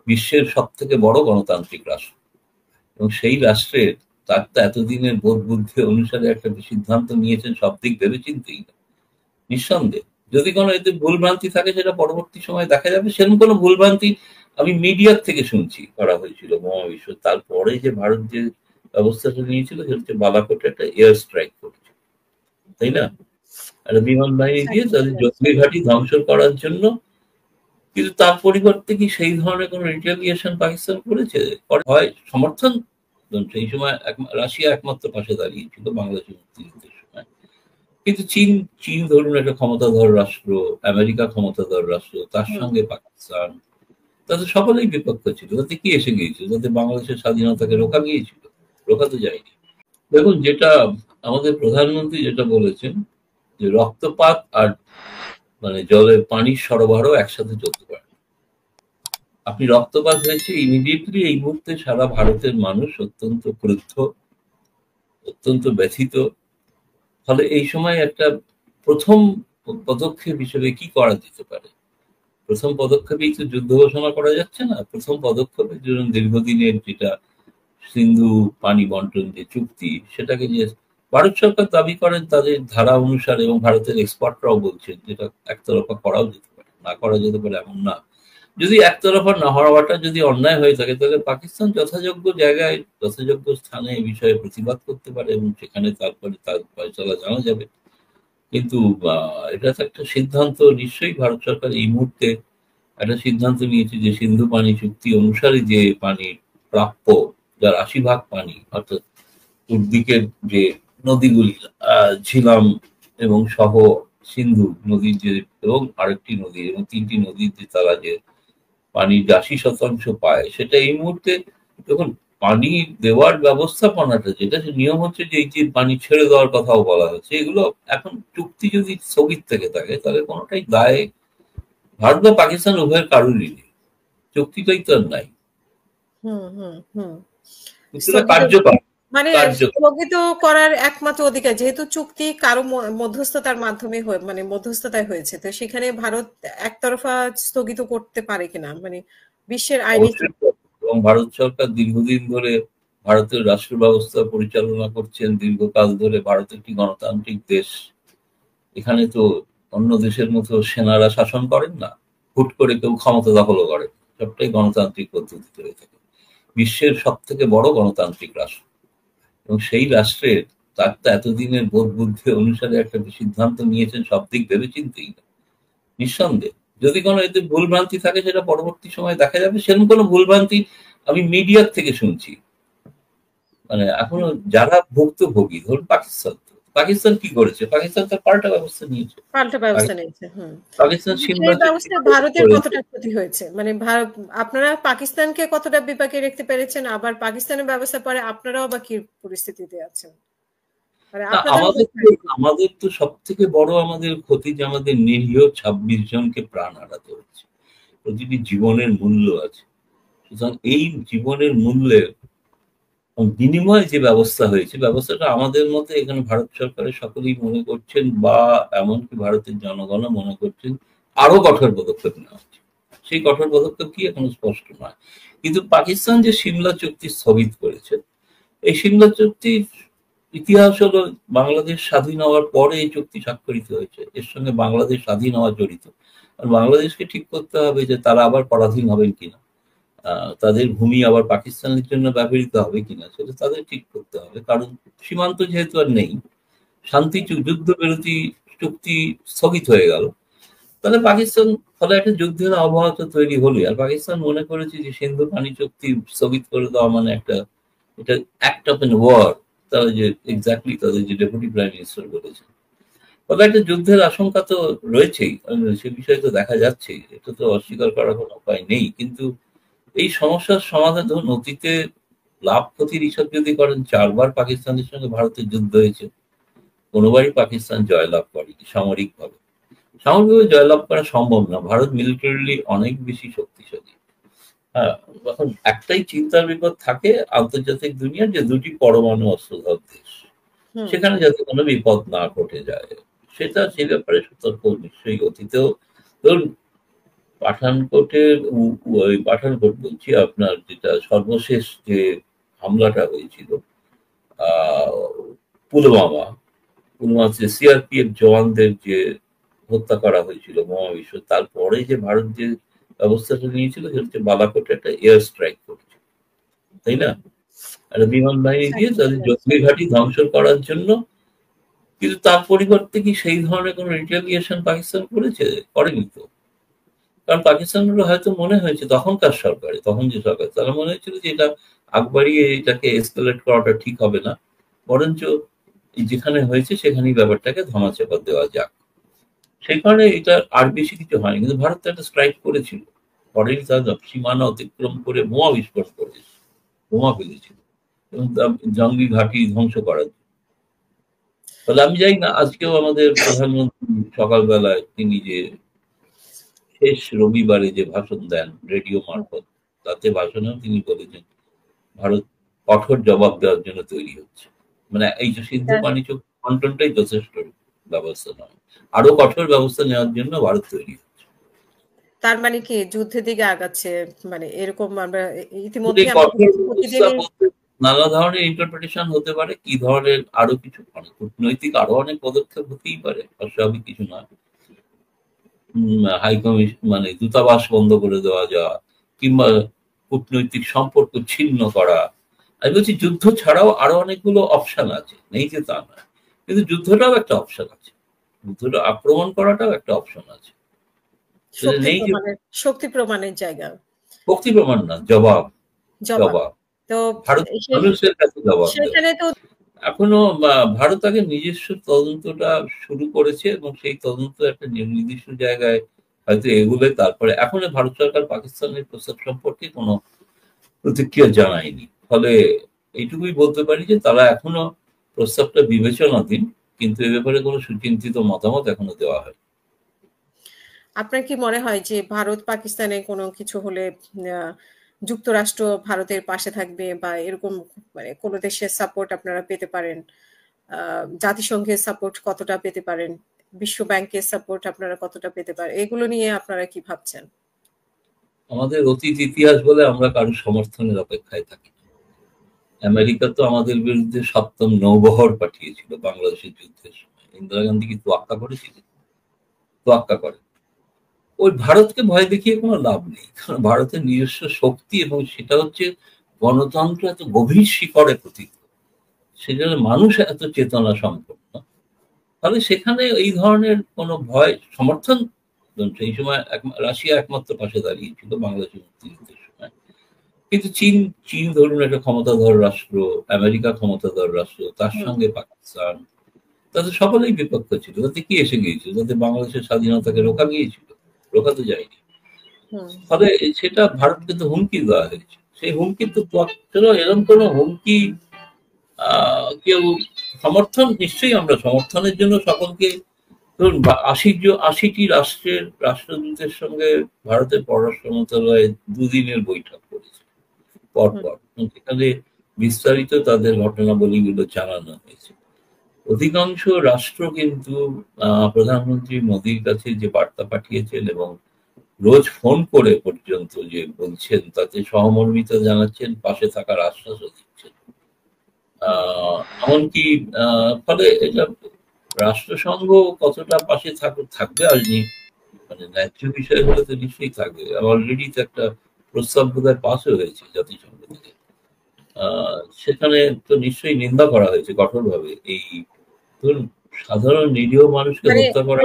বিশ্বের সব থেকে বড় গণতান্ত্রিক রাষ্ট্র, এবং সেই রাষ্ট্রের তার তো এতদিনের বোধ বুদ্ধি অনুসারে একটা সিদ্ধান্ত নিয়েছেন সব দিক ভেবেচিন্তেই। নিঃসন্দেহে যদি কোনো এতে ভুলভ্রান্তি থাকে সেটা পরবর্তী সময়ে দেখা যাবে। সেরকম কোনো ভুলভ্রান্তি আমি মিডিয়ার থেকে শুনছি করা হয়েছিল বোমা বিশ্ব। তারপরে যে ভারত যে ব্যবস্থাটা নিয়েছিল সেটা হচ্ছে বালাকোটে একটা এয়ার স্ট্রাইক করেছে, তাই না? একটা বিমান বাহিনী দিয়ে তাদের জঙ্গি ঘাঁটি ধ্বংস করার জন্য। কিন্তু তার পরিবর্তে কি সেই ধরনের কোনো রিটেলিয়েশন পাকিস্তান করেছে? হয় সমর্থন, সেই সময় রাশিয়া একমাত্র পাশে দাঁড়িয়েছিল বাংলাদেশের মুক্তিযুদ্ধের সময়। কিন্তু চীন চীন ধরুন একটা ক্ষমতাধর রাষ্ট্র, আমেরিকা ক্ষমতাধর রাষ্ট্র, তার সঙ্গে পাকিস্তান, তাদের সকলেই বিপক্ষ ছিল। তাতে কি এসে গিয়েছিল? তাতে বাংলাদেশের স্বাধীনতাকে রোখা গিয়েছিল? রোখা তো যায়নি। দেখুন, যেটা আমাদের প্রধানমন্ত্রী যেটা বলেছেন যে রক্তপাত আর জলের পানির সরবরাহ একসাথে চলতে পারে। আপনি রক্তপাত হয়েছে ইমিডিয়েটলি এই মুহূর্তে সারা ভারতের মানুষ অত্যন্ত ক্রুদ্ধ, অত্যন্ত ব্যথিত। ফলে এই সময় একটা প্রথম পদক্ষেপ হিসেবে কি করা যেতে পারে? প্রথম পদক্ষেপেই তো যুদ্ধ ঘোষণা করা যাচ্ছে না। প্রথম পদক্ষেপের জন্য দীর্ঘদিনের যেটা সিন্ধু পানি বন্টন যে চুক্তি, সেটাকে যে ভারত সরকার দাবি করেন তাদের ধারা অনুসারে, এবং ভারতের এক্সপার্টরাও বলছেন যেটা একতরফা করাও যেতে পারে, না করা যেতে পারে এমন না। যদি একতরফা না হওয়াটা যদি অন্যায় হয়ে থাকে, তাহলে পাকিস্তান যথাযোগ্য জায়গায় যথাযোগ্য স্থানে এই বিষয়ে প্রতিবাদ করতে পারে, এবং সেখানে তারপরে তার ফয়সালা জানা যাবে। কিন্তু এটা তো একটা সিদ্ধান্ত নিশ্চয়ই ভারত সরকার এই মুহূর্তে একটা সিদ্ধান্ত নিয়েছে যে সিন্ধু পানি চুক্তি অনুসারে যে পানি প্রাপ্য, যার ৮০ ভাগ পানি, অর্থাৎ উদ্দিকের যে নদীগুলি ঝিলাম এবং সহ সিন্ধু নদীর যে, এবং আরেকটি নদী, এবং ৩টি নদীর যে তারা যে পানির ৮০% পায়, সেটা এই মুহূর্তে যখন পানি দেওয়ার ব্যবস্থাপনাটা যেটা, সে নিয়ম হচ্ছে যে এই যে পানি ছেড়ে দেওয়ার কথাও বলা হচ্ছে, এগুলো এখন চুক্তি যদি স্থগিত থেকে থাকে তাহলে কোনোটাই দায় ভারত বা পাকিস্তান উভয়ের কারোরই নেই। চুক্তিটাই তো আর নাই। কার্যকর মানে স্থগিত করার একমাত্র অধিকার, যেহেতু চুক্তি কারো মধ্যস্থতার মাধ্যমে মধ্যস্থতায় হয়েছে, তো সেখানে ভারত একতরফা স্থগিত করতে পারে কিনা, বিশ্বের আইনি। এবং ভারত সরকার দীর্ঘদিন ধরে ভারতের রাষ্ট্র ব্যবস্থা পরিচালনা করছেন, দীর্ঘকাল ধরে। ভারত একটি গণতান্ত্রিক দেশ, এখানে তো অন্য দেশের মতো সেনারা শাসন করেন না, হুট করে কেউ ক্ষমতা দখলও করে, সবটাই গণতান্ত্রিক পদ্ধতিতে হয়ে থাকে। বিশ্বের সব থেকে বড় গণতান্ত্রিক রাষ্ট্র, এবং সেই রাষ্ট্রের তার তো এতদিনের বোধ বুদ্ধি অনুসারে একটা সিদ্ধান্ত নিয়েছেন সব দিক ভেবেচিন্তেই। নিঃসন্দেহে যদি কোনো এতে ভুলভ্রান্তি থাকে সেটা পরবর্তী সময়ে দেখা যাবে। সেরকম কোনো ভুলভ্রান্তি আমি মিডিয়ার থেকে শুনছি। এখনো যারা ভুক্তভোগী, ধরুন পাকিস্তান কি করেছে? পাকিস্তান তার পাল্টা ব্যবস্থা নিয়েছে। পাকিস্তান ভারতের কতটা ক্ষতি হয়েছে, আপনারা পাকিস্তানকে কতটা বিপাকে রাখতে পেরেছেন, আবার পাকিস্তানের ব্যবস্থা পরে আপনারাও বা কি পরিস্থিতিতে আছেন? আমাদের তো সব থেকে বড় আমাদের ক্ষতি যে আমাদের নিরীহ ২৬ জনকে প্রাণ হারাতে হচ্ছে। প্রতিটি জীবনের মূল্য আছে, সুতরাং এই জীবনের মূল্যের বিনিময়ে যে ব্যবস্থা হয়েছে, ব্যবস্থাটা আমাদের মতে এখানে ভারত সরকারের সকলেই মনে করছেন, বা এমনকি ভারতের জনগণও মনে করছেন আরো কঠোর পদক্ষেপ নেওয়া উচিত। সেই কঠোর পদক্ষেপ কি এখনো স্পষ্ট নয়। কিন্তু পাকিস্তান যে সিমলা চুক্তি স্থগিত করেছে, এই সিমলা চুক্তির ইতিহাস হলো বাংলাদেশ স্বাধীন হওয়ার পরে এই চুক্তি স্বাক্ষরিত হয়েছে। এর সঙ্গে বাংলাদেশ স্বাধীন হওয়া জড়িত। আর বাংলাদেশকে ঠিক করতে হবে যে তারা আবার পরাধীন হবেন কিনা, তাদের ভূমি আবার পাকিস্তানের জন্য ব্যবহৃত হবে কিনা, সেটা তাদের ঠিক করতে হবে। কারণ সীমান্ত যেহেতু আর নেই, শান্তি যুদ্ধবিরতি চুক্তি স্থগিত হয়ে গেল, তাহলে পাকিস্তান, ফলে একটা যুদ্ধের আবহাওয়া তো তৈরি হলোই। আর পাকিস্তান মনে করেছে যে সিন্ধু পানি চুক্তি স্থগিত করে দেওয়া মানে এটা অ্যাক্ট অফ এন ওয়ার। তারা যে এক্স্যাক্টলি তাদের যে ডেপুটি প্রাইম মিনিস্টার বলেছেন, ফলে একটা যুদ্ধের আশঙ্কা তো রয়েছেই, সে বিষয়ে তো দেখা যাচ্ছে, এটা তো অস্বীকার করার কোনো উপায় নেই। কিন্তু এই সমস্যার সমাধান, ধরুন অতীতে লাভ ক্ষতির হিসাব যদি করেন, 4বার পাকিস্তানের সঙ্গে ভারতের যুদ্ধ হয়েছে, কোনোবারই পাকিস্তান জয়লাভ করেনি সামরিকভাবে। সামরিকভাবে জয়লাভ করা সম্ভব না, ভারত মিলিটারিলি অনেক বেশি শক্তিশালী। হ্যাঁ, এখন একটাই চিন্তার বিপদ থাকে আন্তর্জাতিক দুনিয়ার, যে দুটি পরমাণু অস্ত্রধর দেশ, সেখানে যাতে কোনো বিপদ না ঘটে যায়, সেটা সেই ব্যাপারে সতর্ক নিশ্চয়ই। অতীতেও ধরুন পাঠানকোটের ওই পাঠানকোট বলছি, আপনার যেটা সর্বশেষ যে হামলাটা হয়েছিল পুলওয়ামা, পুলওয়ামাতে সিআরপিএফ জওয়ানদের যে হত্যা করা হয়েছিল বোমা বিস্ফোরণ, তারপরে যে ভারত যে ব্যবস্থাটা নিয়েছিল সেটা হচ্ছে বালাকোটে একটা এয়ার স্ট্রাইক করেছিল, তাই না? একটা বিমান বাহিনী দিয়ে তাদের জঙ্গি ঘাঁটি ধ্বংস করার জন্য। কিন্তু তার পরিবর্তে কি সেই ধরনের কোনো রিটেলিয়েশন পাকিস্তান করেছে? করেনি তো। কারণ পাকিস্তানের হয়তো মনে হয়েছে তখনকার সরকারে, তখন যে সরকার, তারা মনে হয়েছিল যে এটা আগ বাড়িয়ে এটাকে এসকেলেট করাটা ঠিক হবে না, বরঞ্চ যেখানে হয়েছে সেখানেই ব্যাপারটাকে ধামাচাপা দেওয়া যাক। সেই কারণে এটা আর বেশি কিছু হয়নি, কিন্তু ভারত তো একটা স্ট্রাইক করেছিল, পরেই তার সীমানা অতিক্রম করে বোমা বিস্ফোরণ করেছে, বোমা ফেলেছিল এবং জঙ্গি ঘাঁটি ধ্বংস করার জন্য। তাহলে আমি জানি না, আজকেও আমাদের প্রধানমন্ত্রী সকালবেলায় তিনি যে শেষ রবিবারে যে ভাষণ দেন রেডিও মারফত, তাতে ভাষণেও তিনি বলেছেন ভারত কঠোর জবাব দেওয়ার জন্য তৈরি হচ্ছে। মানে এই যে সিন্ধু পানি চুক্তি বন্টনটাই যথেষ্ট ব্যবস্থা নয়, আরো কঠোর ব্যবস্থা নেওয়ার জন্য ভারত তৈরি হচ্ছে। তার মানে কি যুদ্ধের দিকে আগাচ্ছে, মানে এরকম আমরা এই ইতিমধ্যে কঠোর ব্যবস্থা বলতে নানা ধরনের ইন্টারপ্রিটেশন হতে পারে, কি ধরনের আরো কিছু কূটনৈতিক আরো অনেক পদক্ষেপ হতেই পারে, অস্বাভাবিক কিছু নয়। হাই কমিশন মানে দূতাবাস বন্ধ করে দেওয়া যাওয়া, কিংবা কূটনৈতিক সম্পর্ক ছিন্ন করা। আমি বলছি যুদ্ধ ছাড়াও আরো অনেকগুলো অপশন আছে, নেই যে তা নয়, কিন্তু যুদ্ধটাও একটা অপশন আছে, যুদ্ধটা আক্রমণ করাটাও একটা অপশন আছে। নেই যে শক্তি প্রমাণের জায়গা, শক্তি প্রমাণ না, জবাব। জবাব তো ভারত মানুষের কাছে জবাব সেখানে তো এখনো ভারত আগে নিজস্ব তদন্তটা শুরু করেছে এবং সেই তদন্ত একটা নির্দিষ্ট জায়গায় হয়তো এগুলো, তারপরে এখন ভারত সরকার পাকিস্তানের প্রস্তাব সম্পর্কে কোনো প্রতিক্রিয়া জানায়নি। ফলে এইটুকুই বলতে পারি যে তারা এখনো প্রস্তাবটা বিবেচনাধীন, কিন্তু এ ব্যাপারে কোনো সুচিন্তিত মতামত এখনো দেওয়া হয়। আপনার কি মনে হয় যে ভারত পাকিস্তানে কোনো কিছু হলে যুক্তরাষ্ট্র ভারতের পাশে থাকবে, বা এরকম মানে কোন দেশের সাপোর্ট আপনারা পেতে পারেন? জাতিসংঘের সাপোর্ট কতটা পেতে পারেন? বিশ্ব ব্যাংকের সাপোর্ট আপনারা কতটা পেতে পারেন? এগুলো নিয়ে আপনারা কি ভাবছেন? আমাদের অতীত ইতিহাস বলে আমরা কারো সমর্থনের অপেক্ষায় থাকি। আমেরিকা তো আমাদের বিরুদ্ধে ৭ম নৌবহর পাঠিয়েছিল বাংলাদেশের যুদ্ধের সময়। ইন্দিরা গান্ধী কি তোয়াক্কা করেছিলেন? তোয়াক্কা করে। ওই ভারতকে ভয় দেখিয়ে কোনো লাভ নেই, কারণ ভারতের নিজস্ব শক্তি এবং সেটা হচ্ছে গণতন্ত্র এত গভীর শিকড়ে পতিত, সেজন্য মানুষ এত চেতনা সম্পন্ন। তাহলে সেখানে এই ধরনের কোনো ভয় সমর্থন, সেই সময় রাশিয়া একমাত্র পাশে দাঁড়িয়েছিল বাংলাদেশের মুক্তিযুদ্ধের সময়, কিন্তু চীন চীন ধরুন একটা ক্ষমতাধর রাষ্ট্র, আমেরিকা ক্ষমতাধর রাষ্ট্র, তার সঙ্গে পাকিস্তান, তাদের সকলেই বিপক্ষ ছিল। তাতে কি এসে গিয়েছিল? তাতে বাংলাদেশের স্বাধীনতাকে রোকা গিয়েছিল? রোকা তো যায়নি। ফলে সেটা ভারতকে তো হুমকি দেওয়া হয়েছে, সেই হুমকি তো এরকম কোনো হুমকি কেউ সমর্থন, নিশ্চয়ই আমরা সমর্থনের জন্য সকলকে, ধরুন ৮০টি রাষ্ট্রের রাষ্ট্রদূতের সঙ্গে ভারতের পররাষ্ট্র মন্ত্রণালয়ে ২ দিনের বৈঠক করেছে পরপর, সেখানে বিস্তারিত তাদের ঘটনাবলীগুলো জানানো হয়েছে। অধিকাংশ রাষ্ট্র কিন্তু প্রধানমন্ত্রী মোদীর কাছে যে বার্তা পাঠিয়েছেন এবং রোজ ফোন করে পর্যন্ত যে বলছেন, তাতে সহমর্মিতা জানাচ্ছেন, পাশে থাকার আশ্বাসও দিচ্ছেন। এমনকি ফলে এটা রাষ্ট্রসংঘ কতটা পাশে থাকবে আর মানে ন্যায্য বিষয় হলে তো নিশ্চয়ই থাকবে। অলরেডি তো একটা প্রস্তাব বোধহয় পাসও হয়েছে জাতিসংঘ থেকে, সেখানে তো নিশ্চয়ই নিন্দা করা হয়েছে কঠোরভাবে। এই ধরুন সাধারণ নিরীহ মানুষকে হত্যা করা